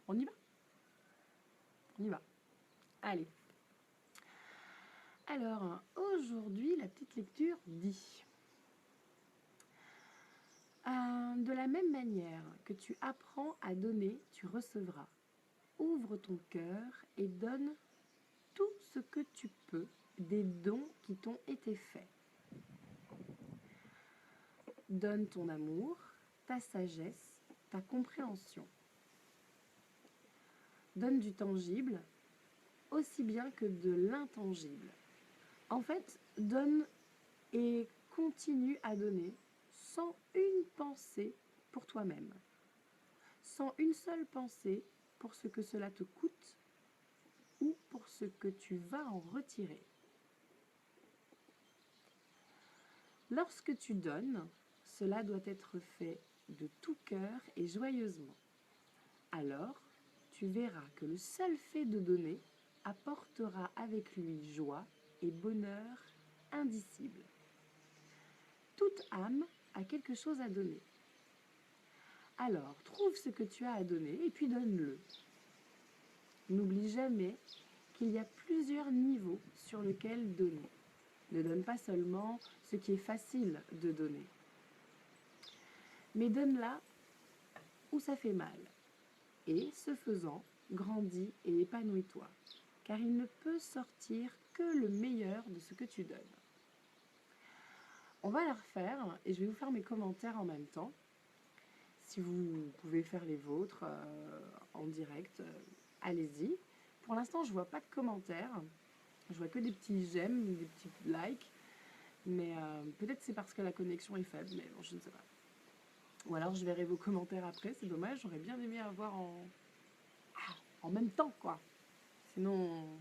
On y va? On y va. Allez. Alors, aujourd'hui, la petite lecture dit de la même manière que tu apprends à donner, tu recevras. Ouvre ton cœur et donne tout ce que tu peux des dons qui t'ont été faits. Donne ton amour, ta sagesse, ta compréhension. Donne du tangible aussi bien que de l'intangible. En fait, donne et continue à donner sans une pensée pour toi-même, sans une seule pensée pour ce que cela te coûte ou pour ce que tu vas en retirer. Lorsque tu donnes, cela doit être fait de tout cœur et joyeusement. Alors, tu verras que le seul fait de donner apportera avec lui joie et bonheur indicible. Toute âme a quelque chose à donner. Alors, trouve ce que tu as à donner et puis donne-le. N'oublie jamais qu'il y a plusieurs niveaux sur lesquels donner. Ne donne pas seulement ce qui est facile de donner, mais donne là où ça fait mal. Et, ce faisant, grandis et épanouis-toi, car il ne peut sortir que le meilleur de ce que tu donnes. On va la refaire et je vais vous faire mes commentaires en même temps. Si vous pouvez faire les vôtres en direct, allez-y. Pour l'instant, je ne vois pas de commentaires. Je vois que des petits j'aime, des petits likes. Mais peut-être c'est parce que la connexion est faible, mais bon, je ne sais pas. Ou alors je verrai vos commentaires après, c'est dommage, j'aurais bien aimé avoir en même temps, quoi. Sinon,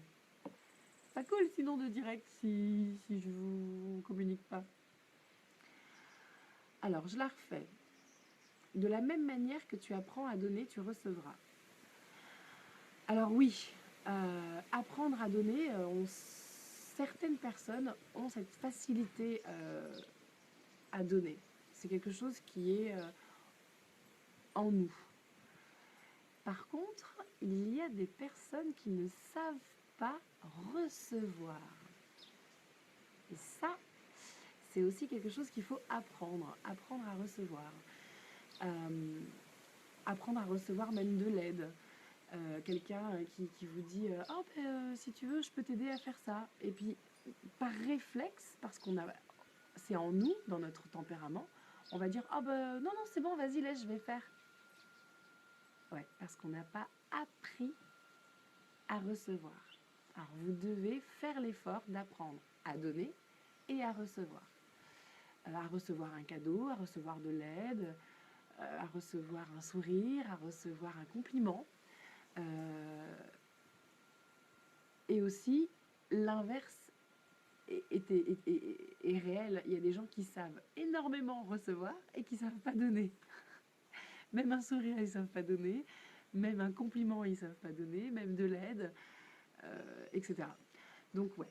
pas cool sinon de direct si je vous communique pas. Alors, je la refais. De la même manière que tu apprends à donner, tu recevras. Alors oui, apprendre à donner, certaines personnes ont cette facilité à donner. C'est quelque chose qui est en nous. Par contre, il y a des personnes qui ne savent pas recevoir. Et ça, c'est aussi quelque chose qu'il faut apprendre à recevoir. Apprendre à recevoir même de l'aide. Quelqu'un qui vous dit « Oh, si tu veux, je peux t'aider à faire ça ». Et puis, par réflexe, parce c'est en nous, dans notre tempérament, on va dire « Oh, non, non, c'est bon, vas-y, laisse, je vais faire ». Ouais, parce qu'on n'a pas appris à recevoir. Alors, vous devez faire l'effort d'apprendre à donner et à recevoir. À recevoir un cadeau, à recevoir de l'aide, à recevoir un sourire, à recevoir un compliment. Et aussi, l'inverse est réel. Il y a des gens qui savent énormément recevoir et qui ne savent pas donner. Même un sourire, ils ne savent pas donner. Même un compliment, ils ne savent pas donner. Même de l'aide, etc. Donc, ouais.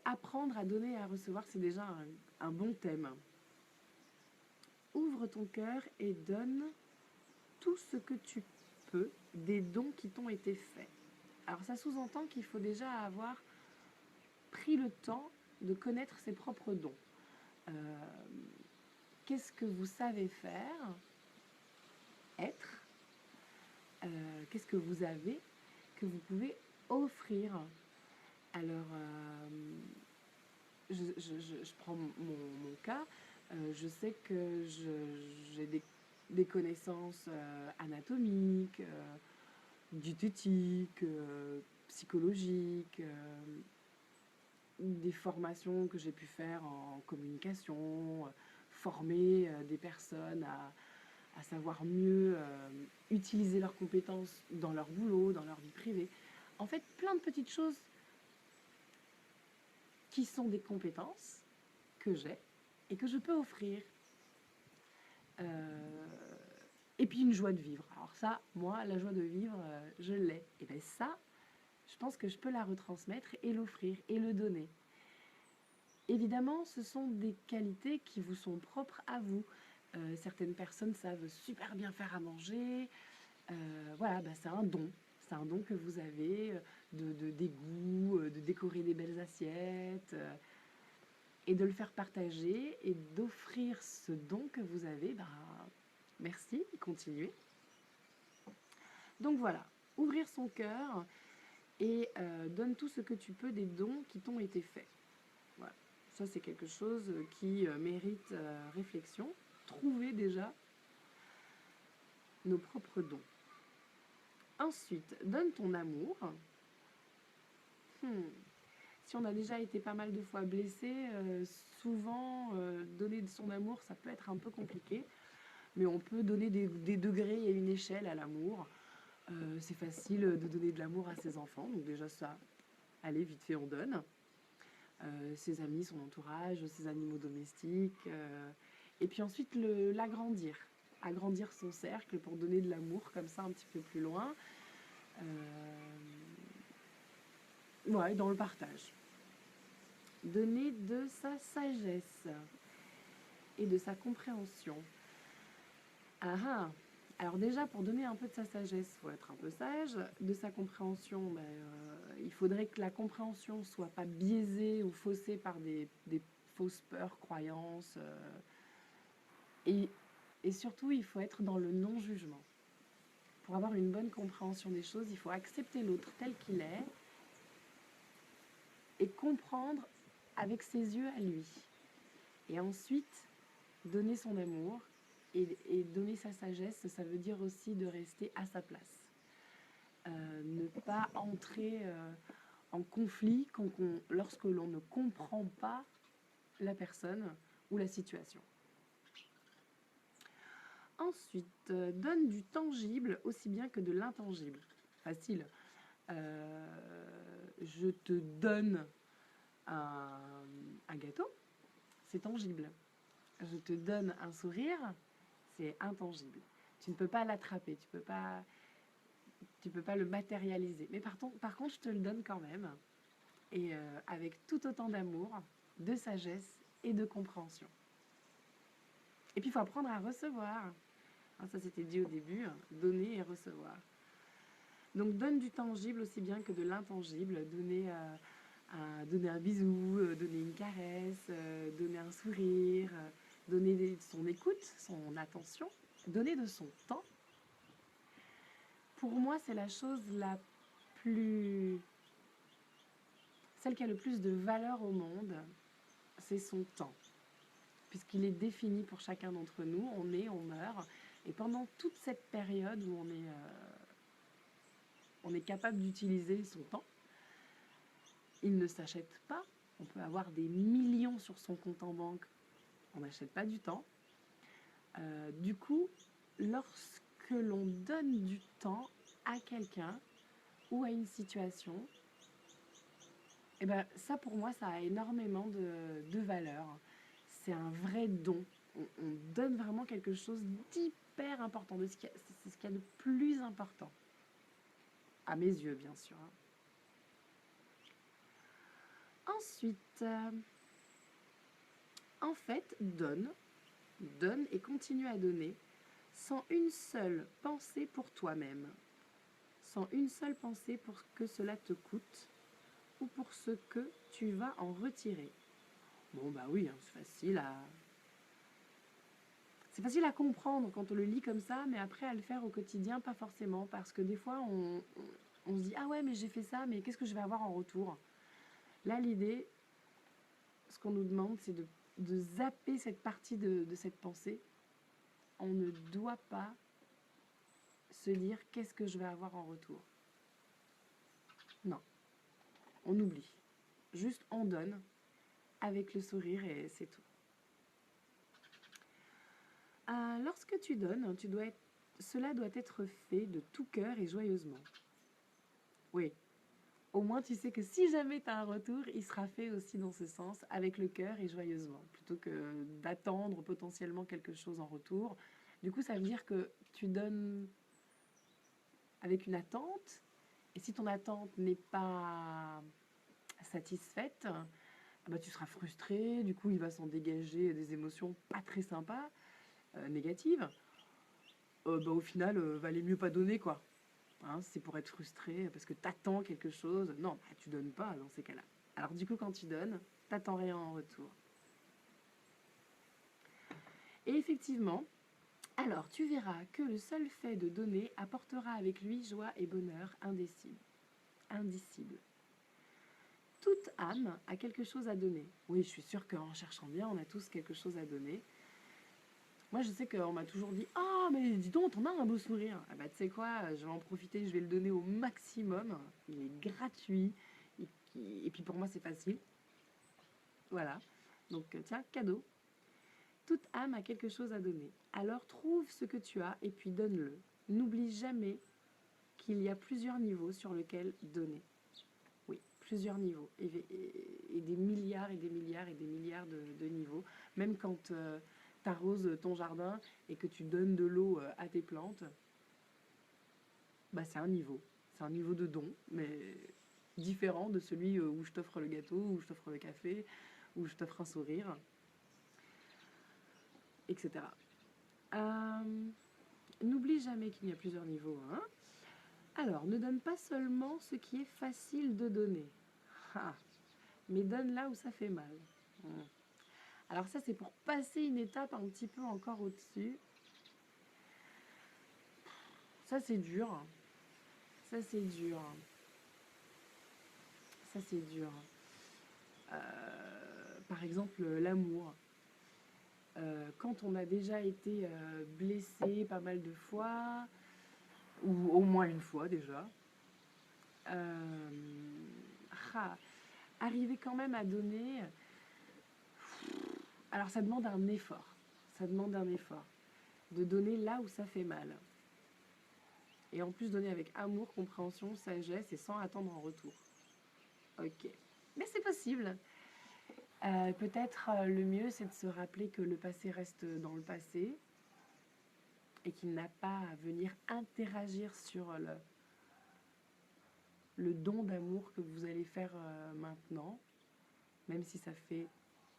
Apprendre à donner et à recevoir, c'est déjà un bon thème. Ouvre ton cœur et donne tout ce que tu peux des dons qui t'ont été faits. Alors ça sous-entend qu'il faut déjà avoir pris le temps de connaître ses propres dons. Qu'est-ce que vous savez faire, être, qu'est-ce que vous avez que vous pouvez offrir. Alors, je prends mon cas, je sais que j'ai des connaissances anatomiques, diététiques, psychologiques, des formations que j'ai pu faire en communication, former des personnes à savoir mieux utiliser leurs compétences dans leur boulot, dans leur vie privée. En fait, plein de petites choses qui sont des compétences que j'ai et que je peux offrir. Et puis une joie de vivre. Alors ça, moi, la joie de vivre, je l'ai. Et bien ça, je pense que je peux la retransmettre et l'offrir et le donner. Évidemment, ce sont des qualités qui vous sont propres à vous. Certaines personnes savent super bien faire à manger. Voilà. voilà, bah, c'est un don. C'est un don que vous avez des goûts, de décorer des belles assiettes, et de le faire partager et d'offrir ce don que vous avez. Bah, merci, continuez. Donc voilà, ouvrir son cœur et donne tout ce que tu peux des dons qui t'ont été faits. Voilà. Ça, c'est quelque chose qui mérite réflexion. Trouver déjà nos propres dons. Ensuite, donne ton amour. Si on a déjà été pas mal de fois blessé, souvent donner de son amour, ça peut être un peu compliqué. Mais on peut donner des degrés et une échelle à l'amour. C'est facile de donner de l'amour à ses enfants, donc déjà ça, allez, vite fait, on donne. Ses amis, son entourage, ses animaux domestiques. Et puis ensuite, l'agrandir. Agrandir son cercle pour donner de l'amour comme ça un petit peu plus loin. Ouais, dans le partage. Donner de sa sagesse et de sa compréhension. Ah ah. Alors déjà, pour donner un peu de sa sagesse, il faut être un peu sage. De sa compréhension, il faudrait que la compréhension ne soit pas biaisée ou faussée par des fausses peurs, croyances. Et surtout, il faut être dans le non-jugement. Pour avoir une bonne compréhension des choses, il faut accepter l'autre tel qu'il est et comprendre avec ses yeux à lui. Et ensuite, donner son amour. Et donner sa sagesse, ça veut dire aussi de rester à sa place. Ne pas entrer en conflit lorsque l'on ne comprend pas la personne ou la situation. Ensuite, donne du tangible aussi bien que de l'intangible. Facile. Je te donne un gâteau, c'est tangible. Je te donne un sourire, c'est intangible. Tu ne peux pas l'attraper, tu peux pas le matérialiser. Mais par contre, je te le donne quand même. Et avec tout autant d'amour, de sagesse et de compréhension. Et puis, il faut apprendre à recevoir. Ça, c'était dit au début, donner et recevoir. Donc, donne du tangible aussi bien que de l'intangible. Donner un bisou, donner une caresse, donner un sourire, donner son écoute, son attention, donner de son temps. Pour moi, c'est la chose celle qui a le plus de valeur au monde, c'est son temps. Puisqu'il est défini pour chacun d'entre nous, on meurt. Et pendant toute cette période où on est capable d'utiliser son temps, il ne s'achète pas. On peut avoir des millions sur son compte en banque. On n'achète pas du temps. Du coup, lorsque l'on donne du temps à quelqu'un ou à une situation, et ça pour moi, ça a énormément de valeur. C'est un vrai don. On donne vraiment quelque chose d'hyper important. C'est ce qu'il y a de plus important. À mes yeux, bien sûr. Ensuite, en fait, donne et continue à donner sans une seule pensée pour toi-même. Sans une seule pensée pour que cela te coûte ou pour ce que tu vas en retirer. Bon, oui, c'est facile à comprendre quand on le lit comme ça, mais après à le faire au quotidien, pas forcément, parce que des fois on se dit « Ah ouais, mais j'ai fait ça, mais qu'est-ce que je vais avoir en retour ?» Là, l'idée, ce qu'on nous demande, c'est de zapper cette partie de cette pensée. On ne doit pas se dire « Qu'est-ce que je vais avoir en retour ?» Non, on oublie. Juste on donne avec le sourire et c'est tout. Lorsque tu donnes, cela doit être fait de tout cœur et joyeusement. Oui, au moins tu sais que si jamais tu as un retour, il sera fait aussi dans ce sens, avec le cœur et joyeusement, plutôt que d'attendre potentiellement quelque chose en retour. Du coup, ça veut dire que tu donnes avec une attente, et si ton attente n'est pas satisfaite, tu seras frustré, du coup il va s'en dégager des émotions pas très sympas, négatives. Au final, valait mieux pas donner, quoi. Hein, c'est pour être frustré parce que tu attends quelque chose. Non, bah, tu donnes pas dans ces cas-là. Alors du coup, quand tu donnes, t'attends rien en retour. Et effectivement, alors tu verras que le seul fait de donner apportera avec lui joie et bonheur indicibles. Indicibles. Toute âme a quelque chose à donner. Oui, je suis sûre qu'en cherchant bien, on a tous quelque chose à donner. Moi, je sais qu'on m'a toujours dit «Ah, mais dis donc, t'en as un beau sourire!» Ah bah, tu sais quoi, je vais en profiter, je vais le donner au maximum. Il est gratuit. Et puis pour moi, c'est facile. Voilà. Donc, tiens, cadeau. Toute âme a quelque chose à donner. Alors, trouve ce que tu as et puis donne-le. N'oublie jamais qu'il y a plusieurs niveaux sur lesquels donner. Oui, plusieurs niveaux. Et des milliards et des milliards et des milliards de niveaux. Même quand tu arroses ton jardin et que tu donnes de l'eau à tes plantes, bah, c'est un niveau. C'est un niveau de don, mais différent de celui où je t'offre le gâteau, où je t'offre le café, où je t'offre un sourire, etc. N'oublie jamais qu'il y a plusieurs niveaux. Hein. Alors, ne donne pas seulement ce qui est facile de donner, mais donne là où ça fait mal. Alors ça, c'est pour passer une étape un petit peu encore au-dessus. Ça, c'est dur. Ça, c'est dur. Ça, c'est dur. Par exemple, l'amour. Quand on a déjà été blessé pas mal de fois, ou au moins une fois déjà, euh, arriver quand même à donner, alors ça demande un effort. Ça demande un effort. De donner là où ça fait mal. Et en plus donner avec amour, compréhension, sagesse et sans attendre en retour. Ok. Mais c'est possible. Peut-être le mieux, c'est de se rappeler que le passé reste dans le passé et qu'il n'a pas à venir interagir sur le don d'amour que vous allez faire maintenant, même si ça fait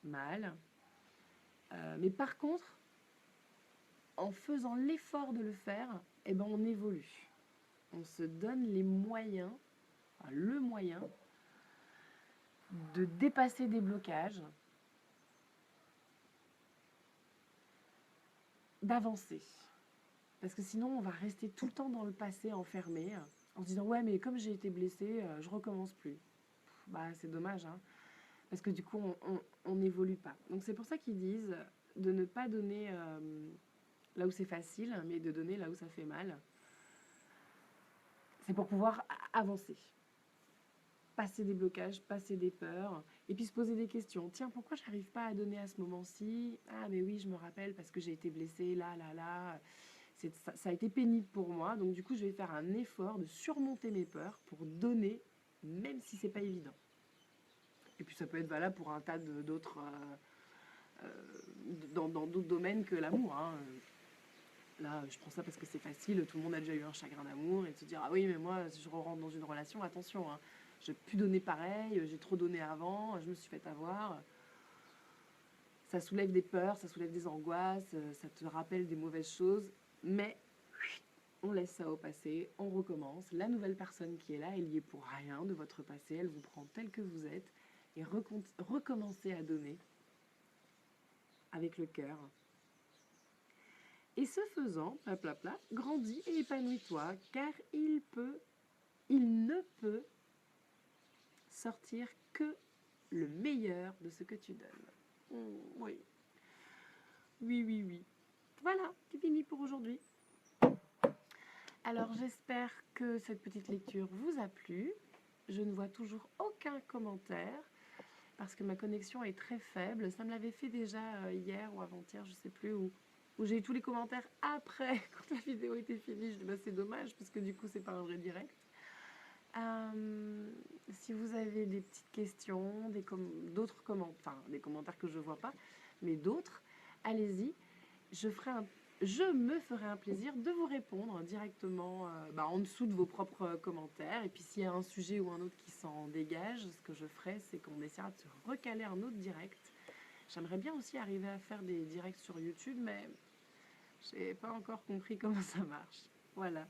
mal. Mais par contre, en faisant l'effort de le faire, eh ben on évolue. On se donne les moyens, enfin, le moyen de dépasser des blocages, d'avancer. Parce que sinon, on va rester tout le temps dans le passé enfermé, en se disant ouais, mais comme j'ai été blessé, je recommence plus. Bah, c'est dommage, hein, parce que du coup, on n'évolue pas. Donc c'est pour ça qu'ils disent de ne pas donner là où c'est facile, mais de donner là où ça fait mal. C'est pour pouvoir avancer, passer des blocages, passer des peurs, et puis se poser des questions. Tiens, pourquoi je n'arrive pas à donner à ce moment-ci? Ah, mais oui, je me rappelle parce que j'ai été blessée, là. Ça a été pénible pour moi, donc du coup, je vais faire un effort de surmonter mes peurs pour donner, même si c'est pas évident. Et puis ça peut être valable pour un tas d'autres, dans d'autres domaines que l'amour. Hein. Là, je prends ça parce que c'est facile, tout le monde a déjà eu un chagrin d'amour, et de se dire, ah oui, mais moi, si je rentre dans une relation, attention, hein, je n'ai plus donné pareil, j'ai trop donné avant, je me suis fait avoir. Ça soulève des peurs, ça soulève des angoisses, ça te rappelle des mauvaises choses, mais on laisse ça au passé, on recommence. La nouvelle personne qui est là est liée pour rien de votre passé, elle vous prend tel que vous êtes, et recommencez à donner avec le cœur. Et ce faisant, grandis et épanouis-toi, car il ne peut sortir que le meilleur de ce que tu donnes. Oui. Oui. Voilà, c'est fini pour aujourd'hui. Alors j'espère que cette petite lecture vous a plu. Je ne vois toujours aucun commentaire parce que ma connexion est très faible. Ça me l'avait fait déjà hier ou avant-hier, je ne sais plus, où j'ai eu tous les commentaires après, quand la vidéo était finie. Je dis bah, c'est dommage parce que du coup c'est pas un vrai direct. Si vous avez des petites questions, d'autres commentaires, enfin des commentaires que je ne vois pas, mais d'autres, allez-y. Je me ferai un plaisir de vous répondre directement en dessous de vos propres commentaires. Et puis s'il y a un sujet ou un autre qui s'en dégage, ce que je ferai, c'est qu'on essaiera de se recaler un autre direct. J'aimerais bien aussi arriver à faire des directs sur YouTube, mais je n'ai pas encore compris comment ça marche. Voilà.